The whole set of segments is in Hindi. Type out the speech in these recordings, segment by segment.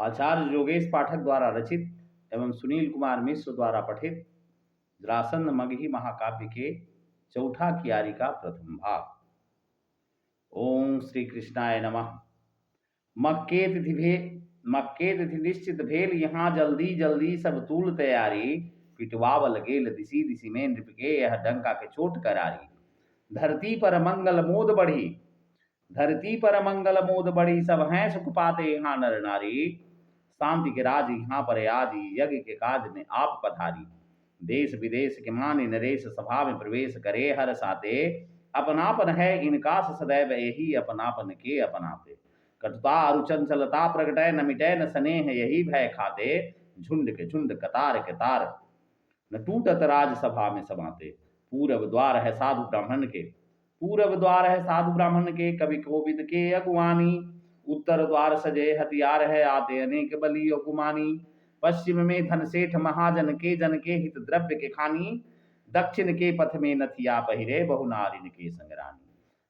आचार्य योगेश पाठक द्वारा रचित एवं सुनील कुमार मिश्र द्वारा पठित जरासंध मगही महाकाव्य के चौथा कियारी का प्रथम भाग। ओम श्री कृष्णाय नमः। मक्के तिथि निश्चित भेल, यहाँ जल्दी जल्दी सब तूल तैयारी। पिटवावल गेल दिसी दिसी में नृपके, यह डंका के चोट करारी। धरती पर मंगल मोद बढ़ी, सब हैं सुख पाते यहाँ नर नारी। शांति के राज यहाँ पर आज, यज्ञ के काज में आप पधारी। देश विदेश के माने नरेश, सभा में प्रवेश करे हर साते। अपनापन है इनका सदैव, यही अपनापन के अपनाते। कटुता अरु चंचलता प्रगटय, न मिटै न स्नेह यही भय खाते। झुंड के झुंड कतार के तार, न टूटत राज सभा में समाते। पूरब द्वार है साधु ब्राह्मण के, कवि कोविद के अगुवानी। उत्तर द्वार सजे हथियार है, आते अनेक बली और गुमानी। पश्चिम में धन सेठ महाजन के, जन के हित द्रव्य के खानी। दक्षिण के पथ में नथिया पहिरे, बहु नारिन के संग्रामी।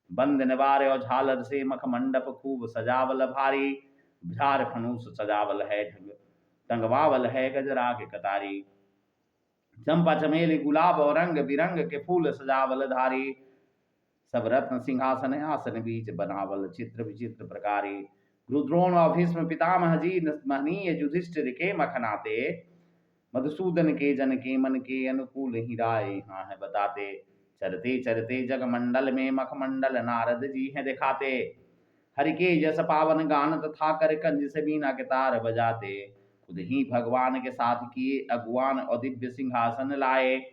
बंद निवार और झालर से मखमंडप, खूब सजावल भारी। झार फनूस सजावल है, टंगवावल है गजरा के कतारी। चंपा चमेली गुलाब और रंग बिरंग के फूल सजावल धारी। सब रत्न सिंहासन आसन बीच, बनावल चित्र विचित्र प्रकारी। रुद्रोण और भीष्म पितामह जी, महनीय युधिष्ठिर के मखनाते। मधुसूदन के जन के मन के, अनुकूल ही राय यहाँ है बताते। चरते चरते जगमंडल में, मखमंडल नारद जी हैं दिखाते। हरि के जस पावन गान, तथा कर कंज से बीना के तार बजाते। खुद ही भगवान के साथ किए अगुवान, और दिव्य सिंहासन लाए।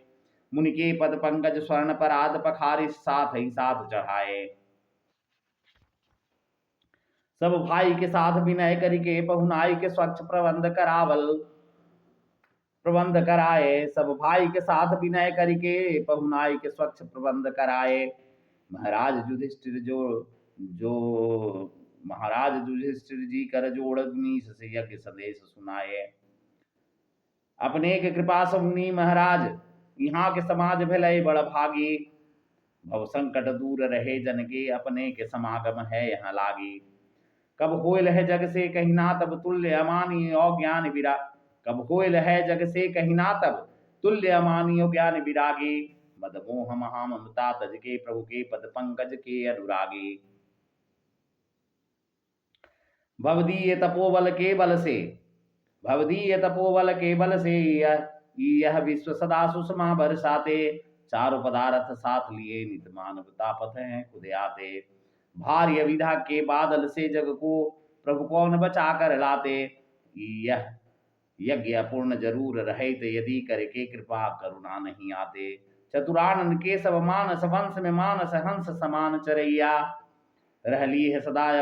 मुनि के पद पंकज स्वर्ण पराद, पखारी साथ ही साथ चढ़ाए। सब भाई के साथ विनय करके, पहुनाई के स्वच्छ प्रबंध कराए। सब भाई के साथ विनय करके, पहुनाई के स्वच्छ प्रबंध कराए। महाराज युधिष्ठिर जी कर जोड़, मीस से यज्ञ संदेश सुनाए। अपने के कृपा समुनि महाराज, यहाँ के समाज भले बड़ भागी। भव संकट दूर रहे जन के, अपने के समागम है यहाँ लागी। कब होयल है जग से कहिना, तब तुल्य अमानी और ज्ञान विरा। कब होयल है जग से कहिना, तब तुल्य अमानी और ज्ञान विरागी। मद मोह महा ममता तज के, प्रभु के पद पंकज के अनुरागी। भवदीय तपोबल के बल से, यह विश्व सदा सुषमा बरसाते। चारों पदार्थ साथ लिए, नित मानवता पथ हैं खुद आते। भार्य विधा के बादल से, जग को प्रभु कौन बचा कर लाते। यह यज्ञ अपूर्ण जरूर रहे, तो यदि करके कृपा करुणा नहीं आते। चतुरानन के सब मानस, वंश में मानस हंस समान चरैया। रह ली है सदा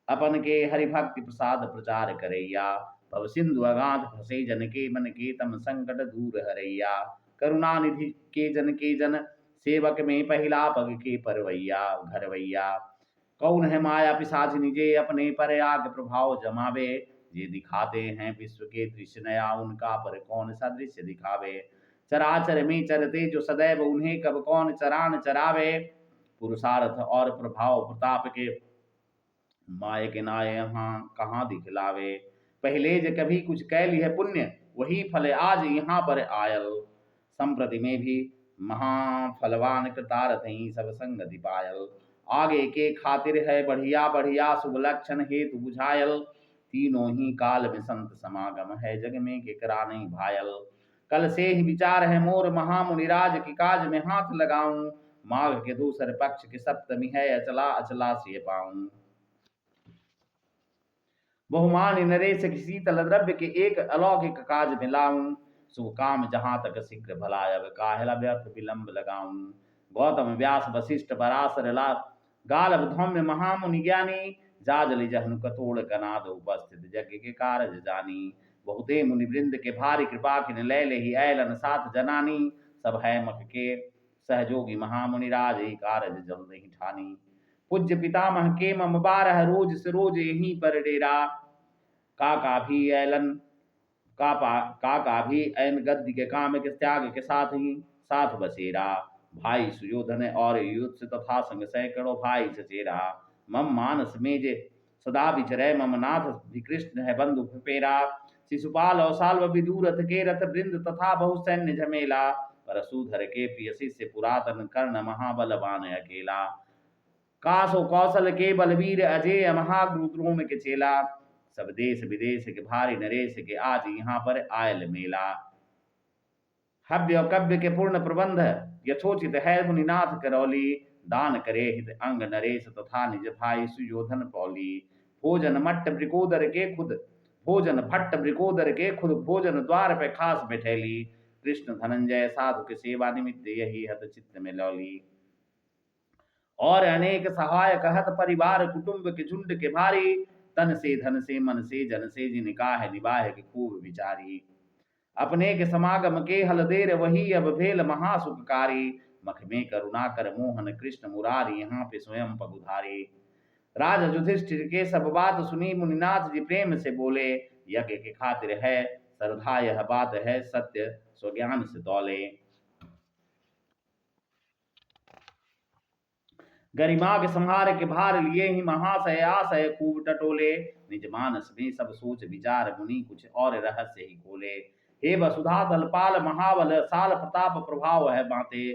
अपन के, हरि भक्ति प्रसाद प्रचार करैया। भव सिंधु अगाध फसे जन के, मन के तम संकट दूर हरैया। करुणा निधि के जन, सेवक में पहला पग के परवैया घरवैया। कौन है माया पिशाच निजे, अपने पर आग प्रभाव जमावे। ये दिखाते हैं विश्व के दृश्य नया, उनका पर कौन सा दृश्य दिखावे। चराचर में चरते जो सदैव, उन्हें कब कौन चरान चरावे। पुरुषार्थ और प्रभाव प्रताप के, माय के नाय यहाँ कहाँ दिखलावे। पहले ज कभी कुछ कैली है पुण्य, वही फल आज यहाँ पर आयल। संप्रति में भी महाफलवान, कृतार्थ ही सब संगति पायल। आगे के खातिर है बढ़िया बढ़िया, शुभ लक्षण हेतु बुझायल। तीनों ही काल में संत समागम है, जग में के करा नहीं भायल। कल से ही विचार है मोर महामुनिराज, की काज में हाथ लगाऊं। माघ के दूसरे पक्ष के सप्तमी है, अचला अचला से पाऊं। बहुमानी नरेश की शीतल द्रव्य के, एक अलौकिक काज में लाऊं। शुभ काम जहां तक शीघ्र भलाय, अब काहेला व्यर्थ विलंब लगाऊं। गौतम व्यास वशिष्ठ पराशर गालव धौम्य महामुनि ज्ञानी। जाजलि जहनु कतोड़ कनाद, उपस्थित यज्ञ के कारज जानी। बहुते मुनि वृंद के भारी कृपा, किन लैल ही ऐलन साथ जनानी। सब है मख के सहयोगी महामुनि राज, कारज जल्द ही ठानी। पूज्य पितामह के मम बारह, रोज से रोज यहीं पर डेरा। काका भी ऐन गद्दी के काम के त्याग के साथ बसेरा। भाई सुयोधन और युद्ध तथा संग सैकड़ों भाई सचेरा। मम मानस में जे सदा विचरय मम नाथ विकृष्ण है बंधु फेरा। शिशुपाल और साल्व विदुरथ के रथ वृंद तथा बहु सैन्य झमेला। परशुधर के प्रिय शिष्य पुरातन कर्ण महाबलवान अकेला। कासो कौशल के बलवीर अजय महागुरु द्रोण के चेला। सब देश विदेश के भारी नरेश के आज यहाँ पर आयल मेला। हव्य और कव्य के पूर्ण प्रबंध यथोचित है मुनिनाथ करौली। दान करे हित अंग नरेश तथा निज भाई सुयोधन पौली। भोजन मट्ट ब्रिकोदर के खुद भोजन भट्ट ब्रिकोदर के खुद भोजन द्वार पे खास बैठेली। कृष्ण धनंजय साधु के सेवा निमित्त यही हत चित्त में लौली। और अनेक सहायक हत परिवार कुटुंब के झुंड के भारी। तन से धन से मन से जन से जिनका निबाह के खूब विचारी। अपने के समागम के हल देर वही अब भेल महासुखकारी। मख में करुणा कर मोहन कृष्ण मुरारी यहाँ पे स्वयं पगुधारी। राजा युधिष्ठिर के सब बात सुनी मुनिनाथ जी प्रेम से बोले। यज्ञ के खातिर है श्रद्धा यह बात है सत्य स्वज्ञान से तौले। गरिमा के संहार के भार लिए ही महाशय आशय खूब टटोले। निज मानस में सब सोच विचार मुनि कुछ और रहस्य ही खोले। हे वसुधा दलपाल महाबल साल प्रताप प्रभाव है बाते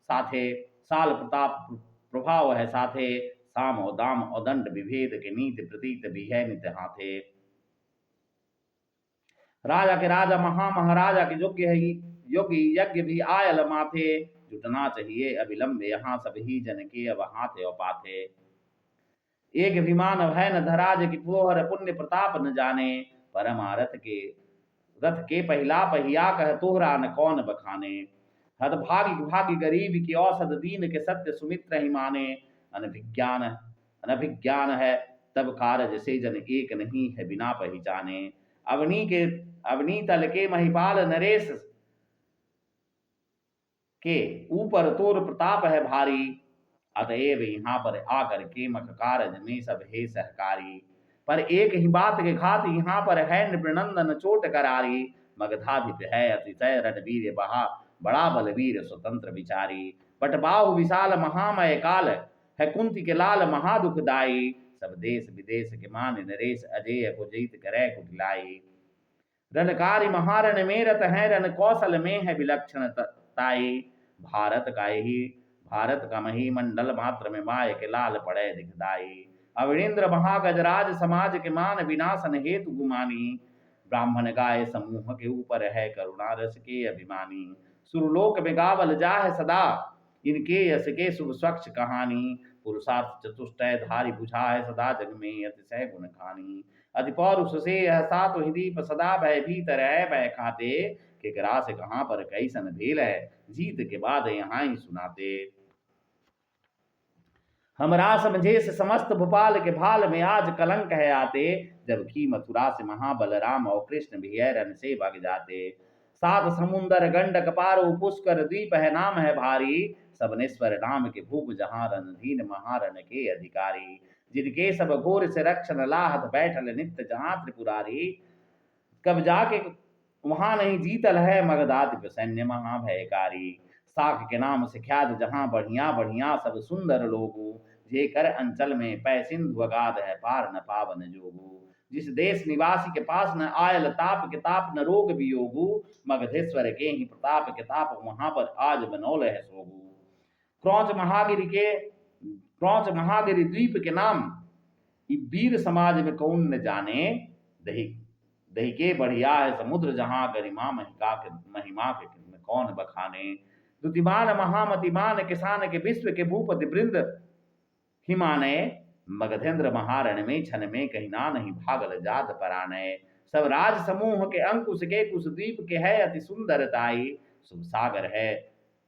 साथे। साल प्रताप प्रभाव है साथे। साम और दाम और दंड विभेद के नीति प्रतीत भी है नित हाथे। राजा के राजा महाराजा के योग्य है योगी यज्ञ भी आयल माथे। जुटना चाहिए अविलंब यहाँ सब ही जन के अब हाथे और पाथे। एक विमान भय न धराज की पोहर पुण्य प्रताप न जाने। परमारथ के रथ के पहला पहिया कह तोहरा न कौन बखाने। हत भागी भागी गरीब की औसत दीन के सत्य सुमित्र ही माने। अनभिज्ञान है तब कारज से जन एक नहीं है बिना पहचाने। अवनी तल के महिपाल नरेश के ऊपर तोर प्रताप है भारी। अतएव यहाँ पर आकर के मख कारज में सब हे सहकारी। पर एक ही बात के खात यहाँ पर है नृपनंदन चोट करारी। मगधाधिप है अतिशय रणवीर बहा बड़ा बलवीर स्वतंत्र विचारी। बटबाहु विशाल महामय काल है कुंती के लाल महादुखदाई। सब देश विदेश के मान नरेश अजय को जीत करे कुटिलाई। रणकारी महारण में रत है रण कौशल में है विलक्षण ताई। भारत का मही मंडल मात्र में माय के लाल पड़े दिखदाई। अविणेन्द्र महागजराज समाज के मान विनाशन हेतु गुमानी। ब्राह्मण गाय समूह के ऊपर है करुणा रस के अभिमानी। सुरलोक में गावल जाह सदा इनके यश के शुभ स्वच्छ कहानी। पुरुषार्थ चतुष्टय धारी बुझा है सदा जग में अतिशय गुण खानी। अति पौरुष से यह सात दीप सदा भय भीतर है भय खाते। के ग्रास कहाँ पर कैसन भेल है जीत के बाद यहाँ ही सुनाते। हमरा समझे से समस्त भोपाल के भाल में आज कलंक है आते। जबकि मथुरा से महाबल राम और कृष्ण भी रन से भग जाते। सात समुंदर गंडक पारो पुष्कर द्वीप है नाम है भारी। सबनेश्वर नाम के भूप जहाँ रणधीन महारण के अधिकारी। जिनके सब घोर से रक्षण लाहत बैठल नित्य जहाँ त्रिपुरारी। कब जाके वहां नहीं जीतल है मगधाधिप सैन्य महाभयकारी। साख के नाम से ख्यात जहाँ बढ़िया बढ़िया सब सुंदर लोगू। जेकर अंचल में पै सिंधु अगाध है पार न पावन जोगू। जिस देश निवासी के पास न आयल ताप के ताप न रोग वियोगू। मगधेश्वर के ही प्रताप के ताप वहां पर आज बनौल है सोगू। क्रौच महागिरी द्वीप के नाम वीर समाज में कौन न जाने। दही दही के बढ़िया है समुद्र जहाँ गरिमा महिमा के कौन बखाने। दुतिमान महामतिमान किसान के विश्व के भूपति वृंद हिमाने। मगधेंद्र महारण में छन में कहीं ना नहीं भागल जात पराने। सब राज समूह के अंकुश के कुश द्वीप के है अति सुंदरताई। शुभ सागर है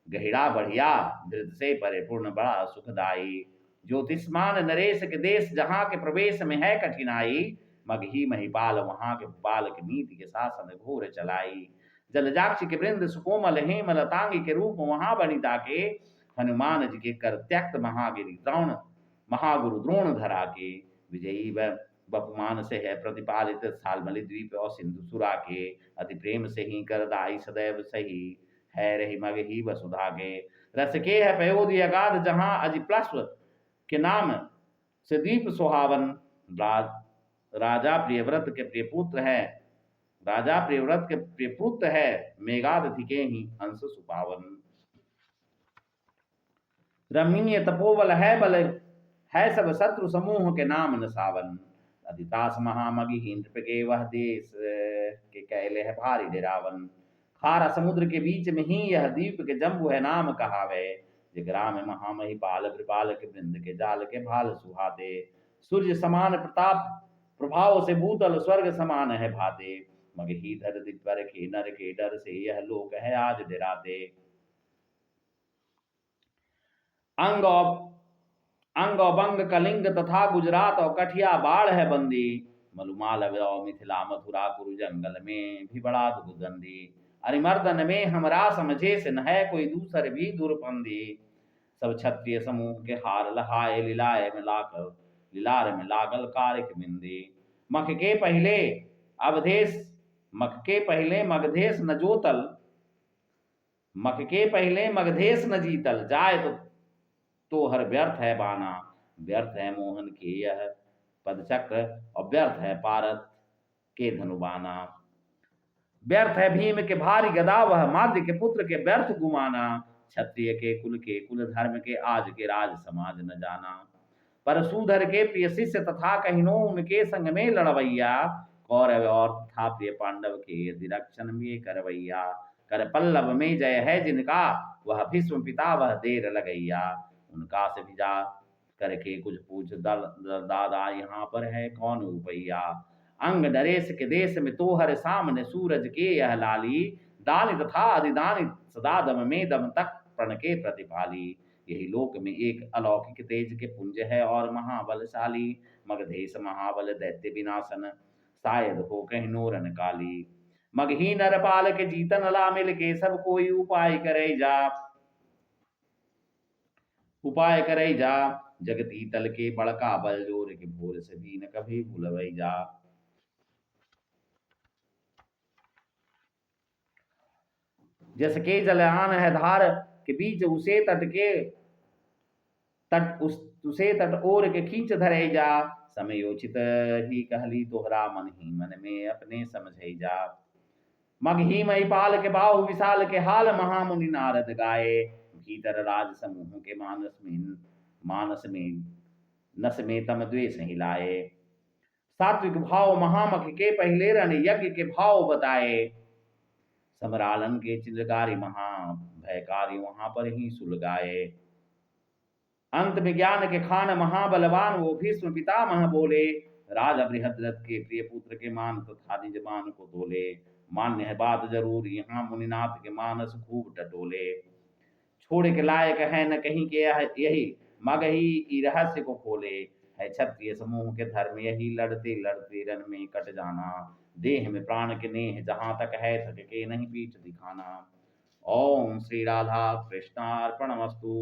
गहिरा बढ़िया धृत से परिपूर्ण बड़ा सुखदाई। ज्योतिष्मान नरेश के देश जहाँ के प्रवेश में है कठिनाई। मगही महिपाल वहां के बाल के नीति के शासन घोर चलाई। जलजाक्ष के वृंद सुकोमल हेमलतांगी के रूप वहां बनिता के। हनुमान जी के कर त्यक्त महागिरी द्रोण महागुरु द्रोण धरा के। विजयी बपुमान से है प्रतिपालित सालमलि द्वीप और सिंधु सुरा के। अति प्रेम से ही करदाई सदैव सही है रही मग ही वसुधा के। रस के है पयोधि अगाध जहाँ अजिप्लस्व के नाम से द्वीप सुहावन। राज राजा प्रियव्रत के प्रियपुत्र है, राजा प्रियव्रत के प्रियपुत्र है, मेघादधि के ही अंश सुपावन। रमणीय तपोबल है, बल है सब शत्रु समूह के नाम नसावन। अधितास महामगी नृप के वह देश के कैले है भारी डेरावन। खारा समुद्र के बीच में ही यह द्वीप के जम्बू है नाम कहावे। जिग्राम महामही पाल कृपाल के वृंद के जाल के भाल सुहाते। सूर्य समान प्रताप प्रभाव से भूतल स्वर्ग समान है भाते। मगही धर दिपर के नर के डर से यह लोक है आज डराते। अंग अंग बंग कलिंग तथा गुजरात और कठिया बाढ़ है बंदी। मलुमाल मिथिला मथुरा कुरु जंगल में भी बड़ा दुर्गंधी। अरिमर्दन में हमरा समझे से न है कोई दूसर भी दुर्पंदी। सब क्षत्रिय समूह के हार लहाए लीलाए में लाकर लीलार में लागल कारिक बिंदी। मख के पहले अवधेश मख के पहले मगधेश न जोतल मख के पहले मगधेश न जीतल जाए तो हर व्यर्थ है बाना। व्यर्थ है मोहन के यह पदचक्र और व्यर्थ है पारत के धनुबाना। व्यर्थ है भीम के भारी गदा वह माद्य के पुत्र के व्यर्थ गुमाना। क्षत्रिय के कुल धर्म के आज के राज समाज न जाना। परशुधर के प्रिय शिष्य तथा कहिनो उनके संग में लड़वैया। कौरव और था प्रिय पांडव के दिरक्षण में करवैया। कर पल्लव में जय है जिनका वह भीष्म पिता वह देर लगैया। उनका से भिजा करके कुछ पूछ दादा यहाँ पर है कौन रुपैया। अंग नरेश के देश में तोहर सामने सूरज के यह लाली। दानित था अधिदानित सदा दम में दम तक प्रण के प्रतिपाली। यही लोक में एक अलौकिक तेज के पुंज है और महाबलशाली। मगधेश महाबल दैत्य विनाशन शायद हो कहीं नोरन काली। मगही नरपाल के जीतन ला मिल के सब कोई उपाय करे जा। जगती तल के बड़का बल जोर के भोर से भी न कभी भूलवई जा। जस के जलयान है धार के बीच उसे उसे तट ओर के खींच धरे जा। समयोचित ही कहली तोहरा मन ही मन में अपने समझे जा। मग ही महिपाल के बाहु विशाल के हाल महामुनि नारद गाए। भीतर राज समूह के मानस में नस में तम द्वेष हिलाए। सात्विक भाव महामख के पहले रण यज्ञ के भाव बताए। समरालन के चिलकारी महा भयकारी वहां पर ही सुलगाए। अंत में ज्ञान के खान महाबलवान वो भीष्म पितामह बोले। राजा बृहद्रथ के प्रिय पुत्र के मान तथा निज मान को तोले। मान्य है बात जरूर यहाँ मुनिनाथ के मानस खूब टटोले। छोड़ के लायक है न कहीं के यही मग ही रहस्य को खोले। है क्षत्रिय समूह के धर्म यही लड़ते लड़ते रन में कट जाना। देह में प्राण के नेह जहां तक है थक के नहीं पीठ दिखाना। ओम श्री राधा कृष्णार्पणमस्तु।